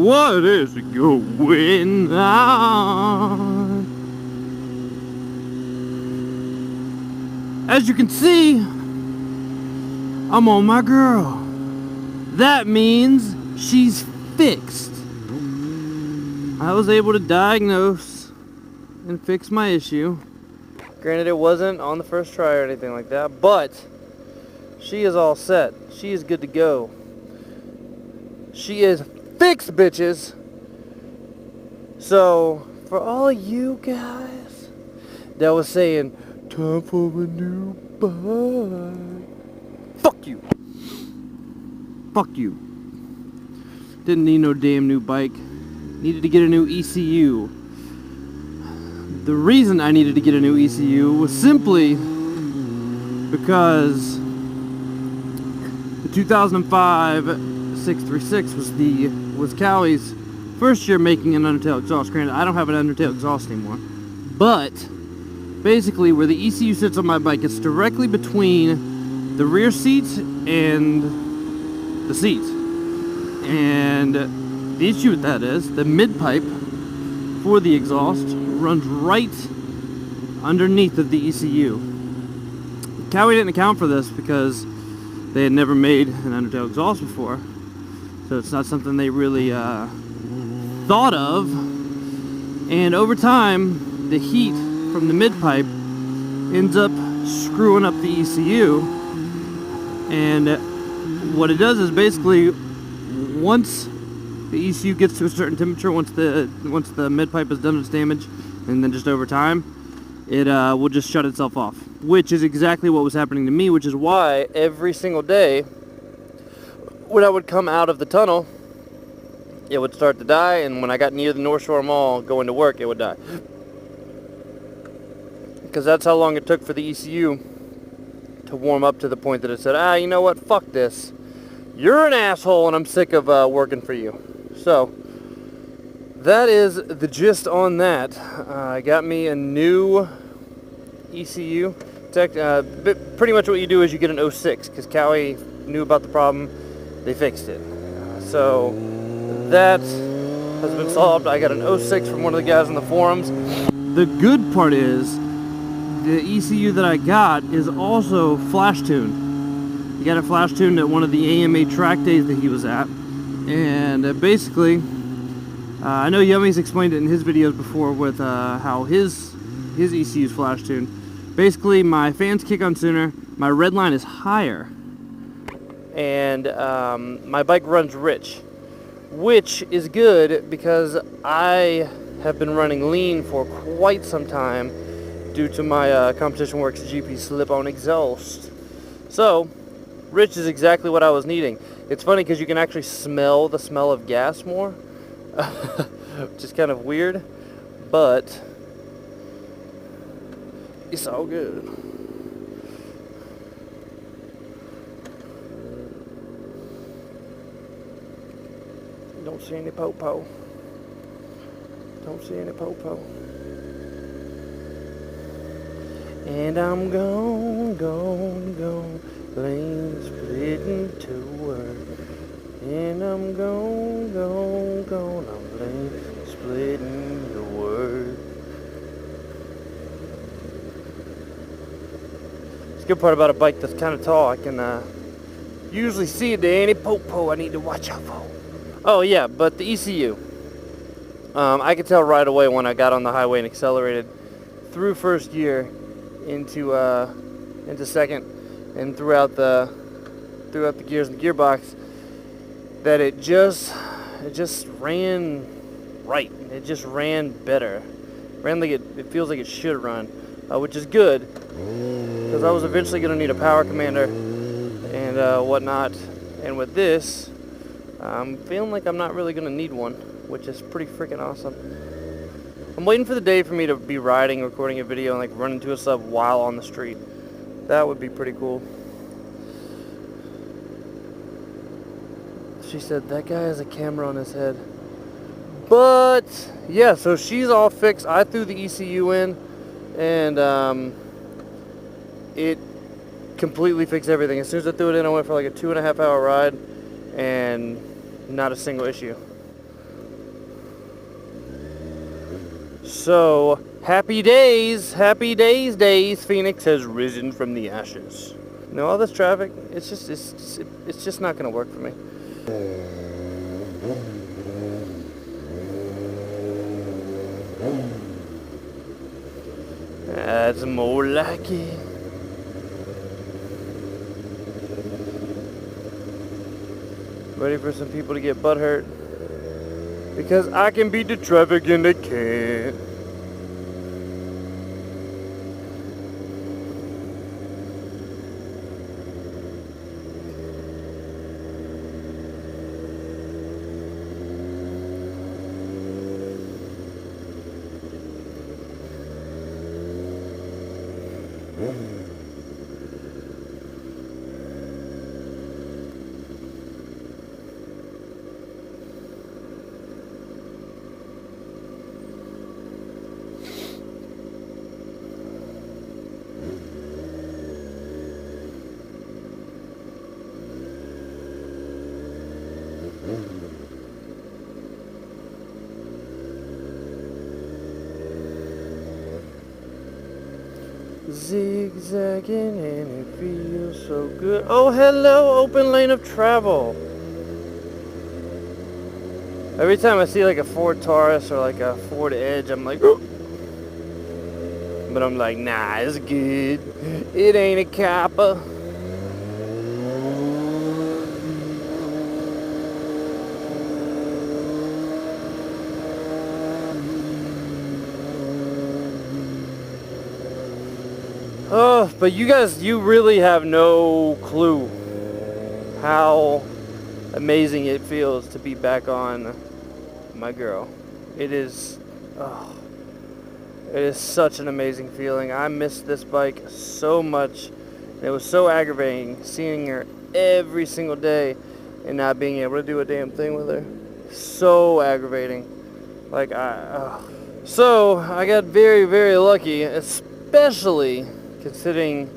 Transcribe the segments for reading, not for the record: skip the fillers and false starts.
what is going on? As you can see, I'm on my girl. That means she's fixed. I was able to diagnose and fix my issue. Granted, it wasn't on the first try or anything like that, but she is all set. She is good to go. She is fixed, bitches. So, for all of you guys that was saying, time for a new bike. Fuck you. Fuck you. Didn't need no damn new bike. Needed to get a new ECU. The reason I needed to get a new ECU was simply because the 2005 636 was Callie's first year making an undertail exhaust. Granted, I don't have an undertail exhaust anymore, but basically where the ECU sits on my bike, it's directly between the rear seats and the seats. And the issue with that is the mid pipe for the exhaust runs right underneath of the ECU. Cowie didn't account for this because they had never made an undertail exhaust before, so it's not something they really thought of. And over time, the heat from the mid pipe ends up screwing up the ECU. And what it does is basically, once the ECU gets to a certain temperature, once the mid pipe has done its damage, and then just over time, it will just shut itself off, which is exactly what was happening to me, which is why every single day when I would come out of the tunnel, it would start to die, and when I got near the North Shore Mall going to work, it would die. Because that's how long it took for the ECU to warm up to the point that it said, you know what, fuck this. You're an asshole and I'm sick of working for you. So, that is the gist on that. I got me a new ECU. Pretty much what you do is you get an 06, because Cowie knew about the problem. They fixed it. So, that has been solved. I got an 06 from one of the guys in the forums. The good part is, the ECU that I got is also flash tuned. He got it flash tuned at one of the AMA track days that he was at. And basically, I know Yummy's explained it in his videos before with how his ECU is flash tuned. Basically, my fans kick on sooner, my red line is higher, and my bike runs rich, which is good because I have been running lean for quite some time due to my Competition Works GP slip-on exhaust. So, rich is exactly what I was needing. It's funny because you can actually smell the smell of gas more, which is kind of weird, but it's all good. Don't see any po-po. Don't see any po-po. And I'm gone, lane splitting to work. And I'm gone, I'm lane splitting to work. The good part about a bike that's kind of tall, I can usually see the any po-po I need to watch out for. Oh yeah, but the ECU. I could tell right away when I got on the highway and accelerated through first gear into second and throughout the gears and the gearbox that it just ran right. It just ran better. Ran like it feels like it should run, which is good because I was eventually going to need a power commander and whatnot. And with this, I'm feeling like I'm not really going to need one, which is pretty freaking awesome. I'm waiting for the day for me to be riding, recording a video, and like run into a sub while on the street. That would be pretty cool. She said that guy has a camera on his head. But yeah, so she's all fixed. I threw the ECU in, and it completely fixed everything. As soon as I threw it in, I went for like a 2.5 hour ride, and not a single issue. So, happy days, Phoenix has risen from the ashes. You know, all this traffic, it's just not gonna work for me. That's more like it. Ready for some people to get butthurt? Because I can beat the traffic and they can't. Zigzagging and it feels so good. Oh, hello, open lane of travel. Every time I see like a Ford Taurus or like a Ford Edge, I'm like, oh. But I'm like, nah, it's good. It ain't a copper. Oh, but you guys, you really have no clue how amazing it feels to be back on my girl. It is, oh, it is such an amazing feeling. I missed this bike so much. It was so aggravating seeing her every single day and not being able to do a damn thing with her. So aggravating. Like, So, I got very, very lucky, especially considering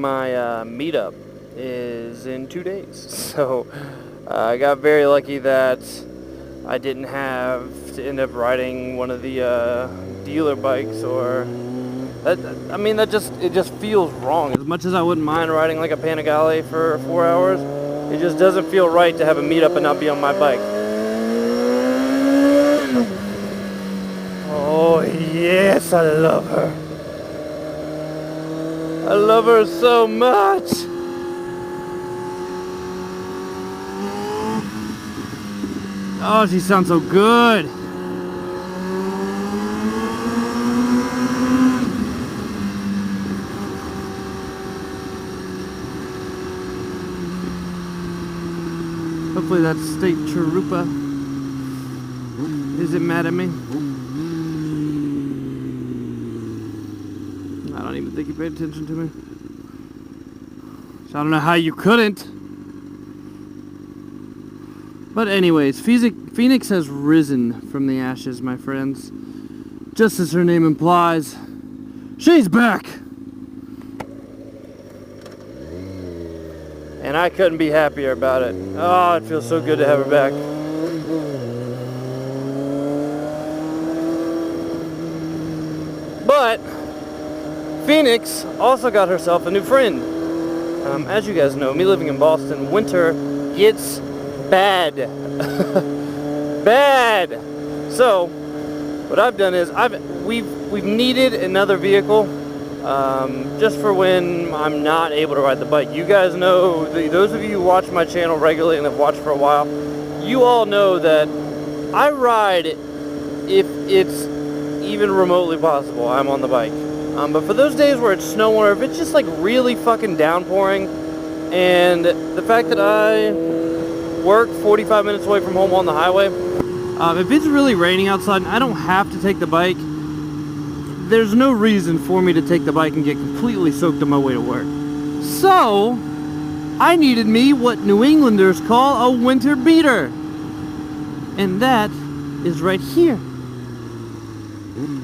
my meetup is in 2 days. So I got very lucky that I didn't have to end up riding one of the dealer bikes, or that, I mean, it just feels wrong. As much as I wouldn't mind riding like a Panigale for 4 hours, it just doesn't feel right to have a meetup and not be on my bike. Oh yes, I love her. I love her so much. Oh, she sounds so good. Hopefully that state trooper isn't mad at me. I don't even think he paid attention to me. So I don't know how you couldn't. But anyways, Phoenix has risen from the ashes, my friends. Just as her name implies, she's back! And I couldn't be happier about it. Oh, it feels so good to have her back. But Phoenix also got herself a new friend. As you guys know, me living in Boston, winter gets bad. Bad. So what I've done is we've needed another vehicle just for when I'm not able to ride the bike. You guys know, those of you who watch my channel regularly and have watched for a while, you all know that I ride if it's even remotely possible. I'm on the bike. But for those days where it's snowing or if it's just like really fucking downpouring, and the fact that I work 45 minutes away from home on the highway, if it's really raining outside and I don't have to take the bike, there's no reason for me to take the bike and get completely soaked on my way to work. So I needed me what New Englanders call a winter beater, and that is right here.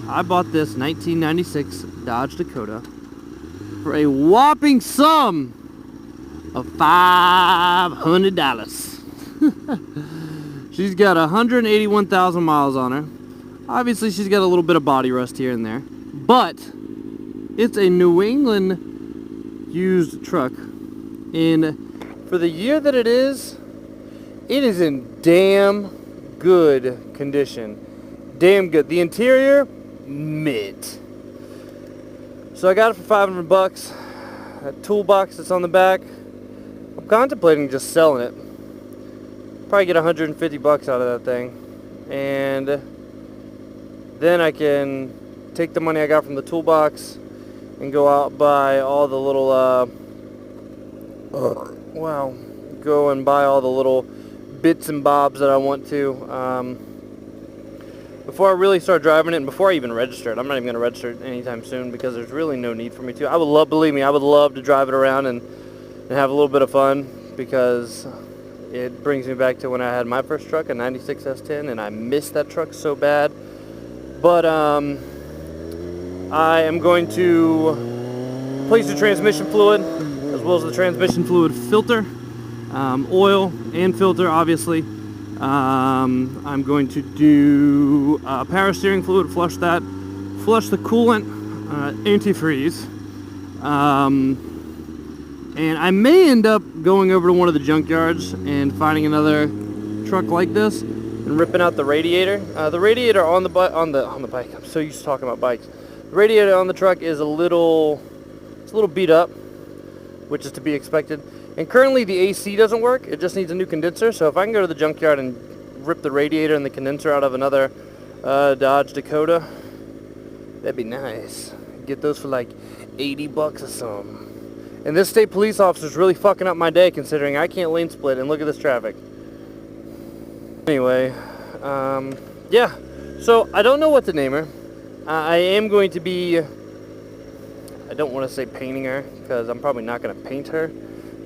I bought this 1996 Dodge Dakota for a whopping sum of $500. She's got 181,000 miles on her. Obviously she's got a little bit of body rust here and there, but it's a New England used truck, and for the year that it is in damn good condition. Damn good. The interior, mint. So I got it for 500 bucks. That toolbox that's on the back, I'm contemplating just selling it. Probably get 150 bucks out of that thing, and then I can take the money I got from the toolbox and go out buy all the little go and buy all the little bits and bobs that I want to before I really start driving it, and before I even register it. I'm not even going to register it anytime soon because there's really no need for me to. I would love, believe me, I would love to drive it around and have a little bit of fun, because it brings me back to when I had my first truck, a 96 S10, and I missed that truck so bad. But I am going to place the transmission fluid as well as the transmission fluid filter, oil and filter, obviously. I'm going to do power steering fluid, flush that, flush the coolant, antifreeze, and I may end up going over to one of the junkyards and finding another truck like this and ripping out the radiator. The radiator on the bike, I'm so used to talking about bikes. The radiator on the truck is a little beat up, which is to be expected. And currently the AC doesn't work. It just needs a new condenser. So if I can go to the junkyard and rip the radiator and the condenser out of another Dodge Dakota, that'd be nice. Get those for like 80 bucks or something. And this state police officer's really fucking up my day, considering I can't lane split, and look at this traffic. Anyway, yeah. So I don't know what to name her. I am going to be, I don't want to say painting her, because I'm probably not going to paint her.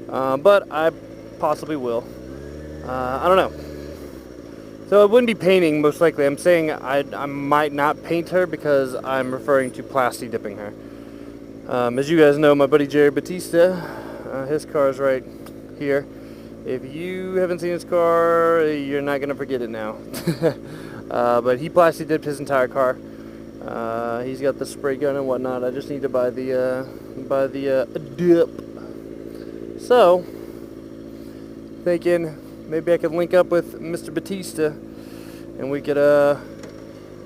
But I possibly will. I don't know. So it wouldn't be painting, most likely. I'm saying I might not paint her because I'm referring to plasti dipping her. As you guys know, my buddy Jerry Batista, his car's right here. If you haven't seen his car, you're not going to forget it now. But he plasti dipped his entire car. He's got the spray gun and whatnot. I just need to buy the dip. So, thinking maybe I could link up with Mr. Batista and we could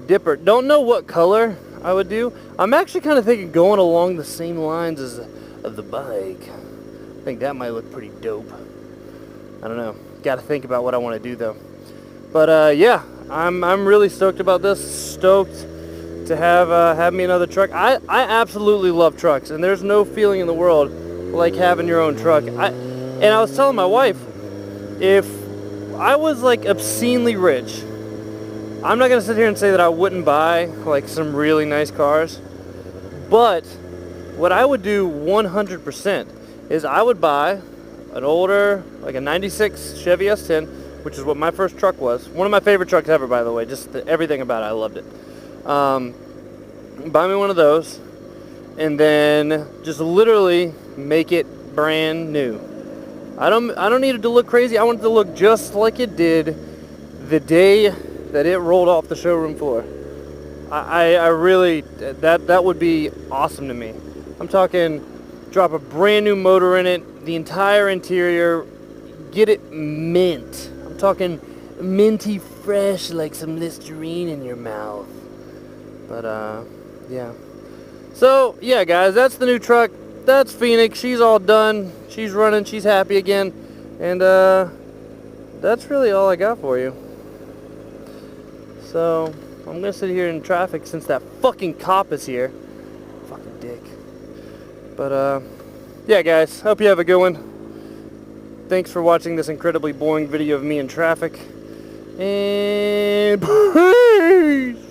dip her. Don't know what color I would do. I'm actually kind of thinking going along the same lines as the bike. I think that might look pretty dope. I don't know. Got to think about what I want to do though. But yeah, I'm really stoked about this. Stoked to have me another truck. I absolutely love trucks, and there's no feeling in the world like having your own truck. And I was telling my wife, if I was like obscenely rich, I'm not gonna sit here and say that I wouldn't buy like some really nice cars, but what I would do 100% is I would buy an older, like a 96 Chevy S10, which is what my first truck was. One of my favorite trucks ever, by the way. Just everything about it, I loved it. Buy me one of those, and then just literally make it brand new. I don't need it to look crazy. I want it to look just like it did the day that it rolled off the showroom floor. I really, that would be awesome to me. I'm talking drop a brand new motor in it, the entire interior, get it mint. I'm talking minty fresh, like some Listerine in your mouth. But yeah. So yeah, guys, that's the new truck. That's Phoenix. She's all done. She's running. She's happy again. And that's really all I got for you. So I'm gonna sit here in traffic since that fucking cop is here. Fucking dick. But yeah, guys, hope you have a good one. Thanks for watching this incredibly boring video of me in traffic. And peace!